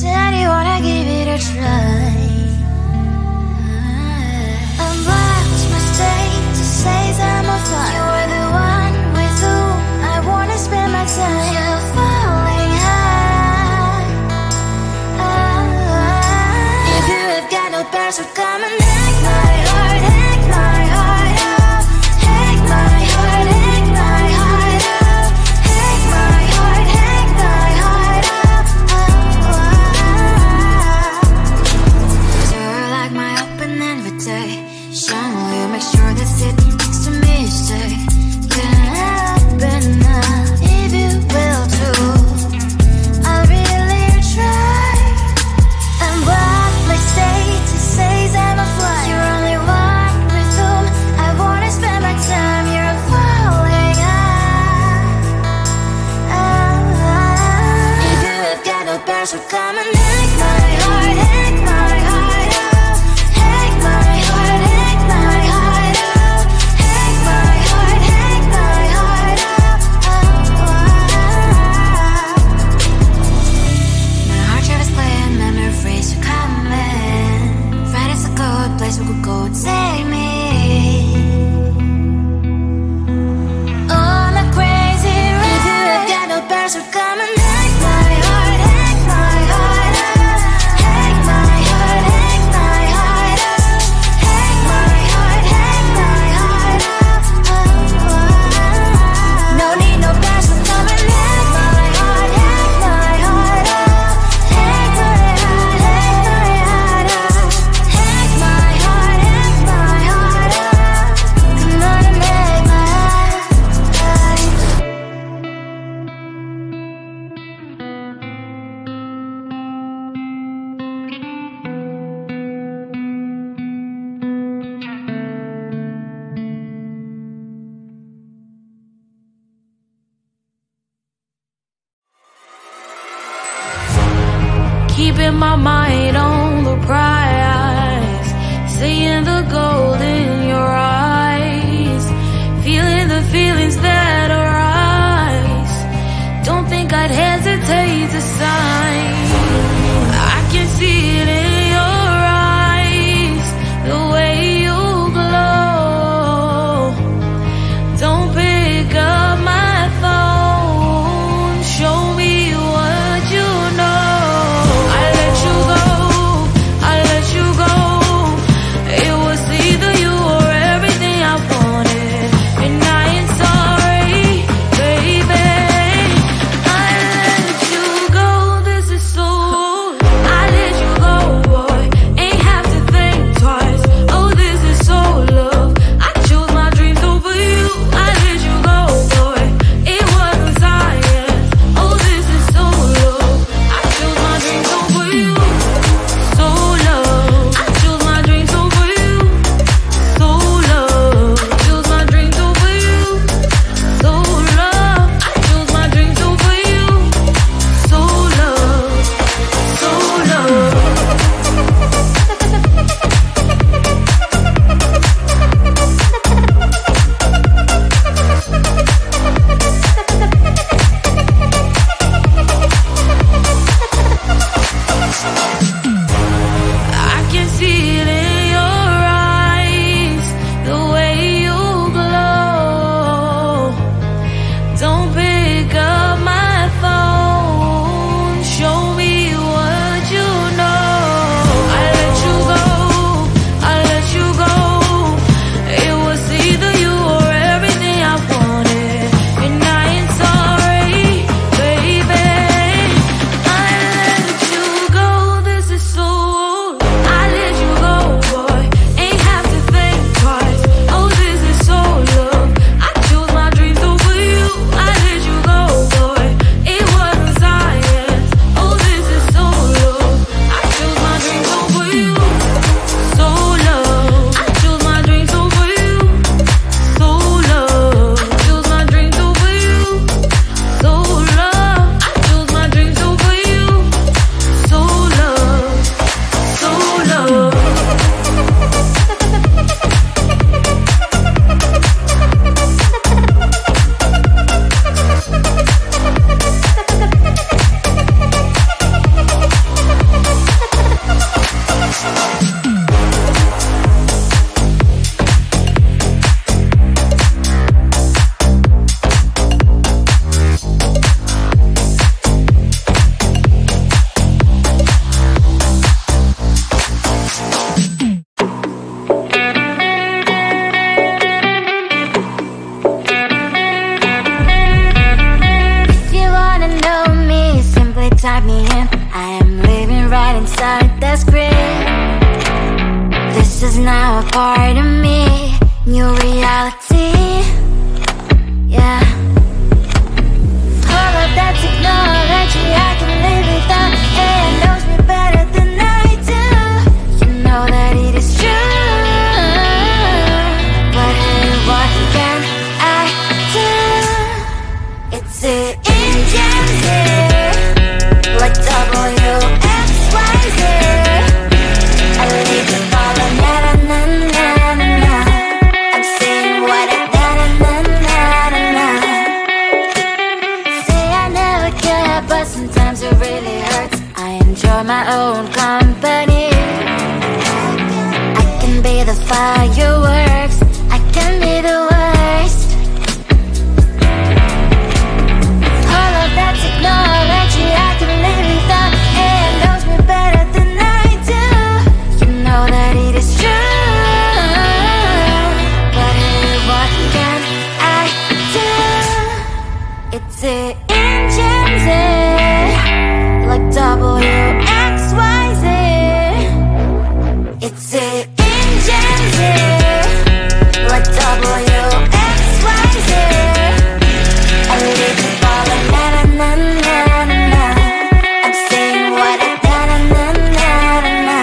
said you wanna give it a try. Unblocked my state to say I'm a fly. You're the one with whom I wanna spend my time. You're falling high. If you have got no bears, so come and hack my heart, hack my heart out. Hack my heart, hack my heart out. Hack my heart, hack my heart out. You're like my open invitation. Will you make sure that sitting next to me stay? Can happen now, if you will too. I'll really try. And block my state to say I'm a fly. You're only one with whom I wanna spend my time. You're falling high. If you have got no bears, so come and hack my heart, hack my heart out. Hack my heart, hack my heart out. Hack my heart, hack my heart out. My heart drive is playing, memories are coming. Friday's a good place we could go, take me. On a crazy ride. If you have got no bears, so come and hack my heart, hack my heart out. Hack my heart, hack my heart out. Hack my heart, hack my heart out. No need no bears, so come and hack my heart, hack my heart out. Hack my heart, hack my heart out. Hack my heart, hack my heart out. Come on and make my heart. Keeping my mind on the prize, seeing the gold in your eyes, feeling the feelings that arise. Don't think I'd hesitate to sign. I can see it in your eyes, the way you glow. Don't pick up my phone, show me what you know. I let you go, I let you go. It was I am living right inside the script. This is now a part of me, new reality. Yeah. All of that technology I can live without. AI knows me better than I do. You know that it is true. But hey, what can I do? It's the engines here, like WXYZ. I leave you falling, na na na na na. I'm saying what I na na na na na. Say I never care, but sometimes it really hurts. I enjoy my own company. I can be the fireworks, I can be the worst. All of that technology I can live without. AI knows me better than I do. You know that it is true. But hey, what can I do? It's the engines, like WXYZ. It's the engines, like WXYZ. I leave you falling, na na na na na na. I'm saying what I na na na na na na.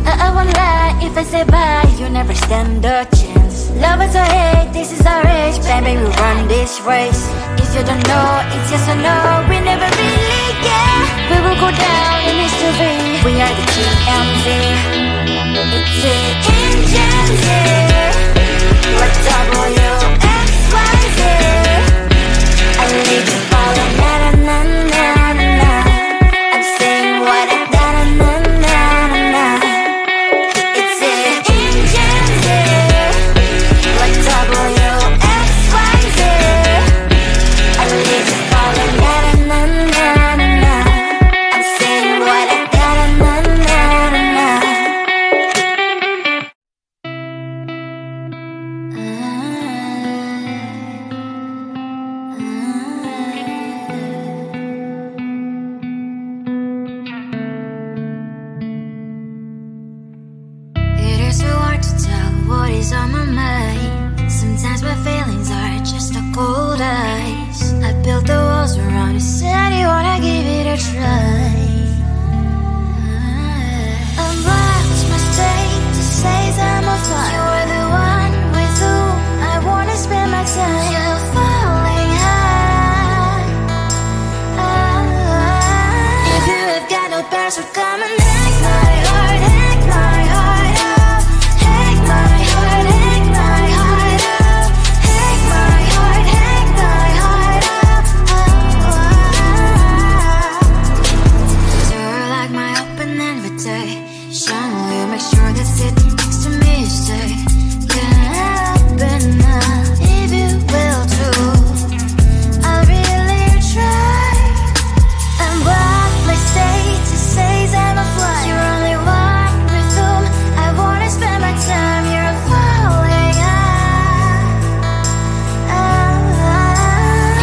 I won't lie if I say bye, you never stand a chance. Love is or hate, this is our age, baby, we run this race. If you don't know, it's yes or no, we never really care. We will go down in history, we are the GMZ. It's the engines, like WXYZ. I leave you falling, na na na na na na. I'm saying what I na na na na na na. It's the engines, like WXYZ. I leave you falling, na na na na na na. I'm saying what I na na na na na na. It is so hard to tell what is on my mind. Sometimes my feelings are just a cold ice. I built the walls around you, said you wanna give it a try. And what's my state to say I'm a fly? You're the one with whom I wanna spend my time. You're falling high. If you have got no password, come and hack my heart, hack my heart up. Hack my heart, hack my heart up. Hack my heart, hack my heart up. You're like my open invitation. Will you make sure that sit next to me stay? Can't open up if you will too. I'll really try. And what my state to say I'm a fly. You're only one with whom I wanna spend my time. You're falling high.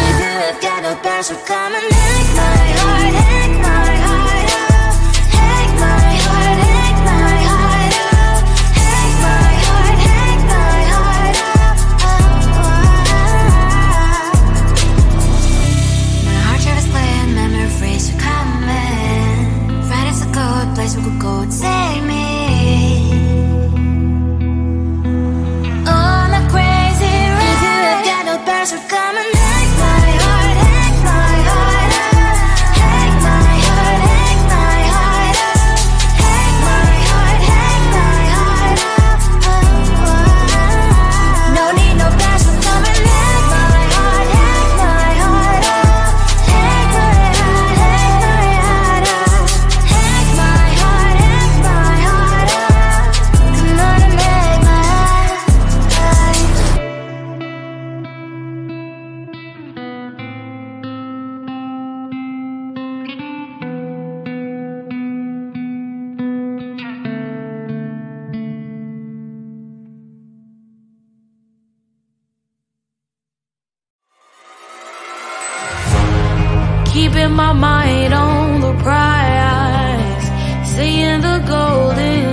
If you have got no password, come and hack my heart, hack my heart up. Hack my heart, hack my heart up. Hack my heart, hack my heart up. My heart travels playing memories are coming. Friday's a good place we could go, take me. On a crazy ride. If you have got no password, come and hack my heart, hack my heart up. Hack my heart, hack my heart up. Hack my heart, hack my heart up. No need no password, come and hack my heart, hack my heart up. Hack my heart, hack my heart up. Hack my heart, hack my heart mind on the prize, seeing the gold in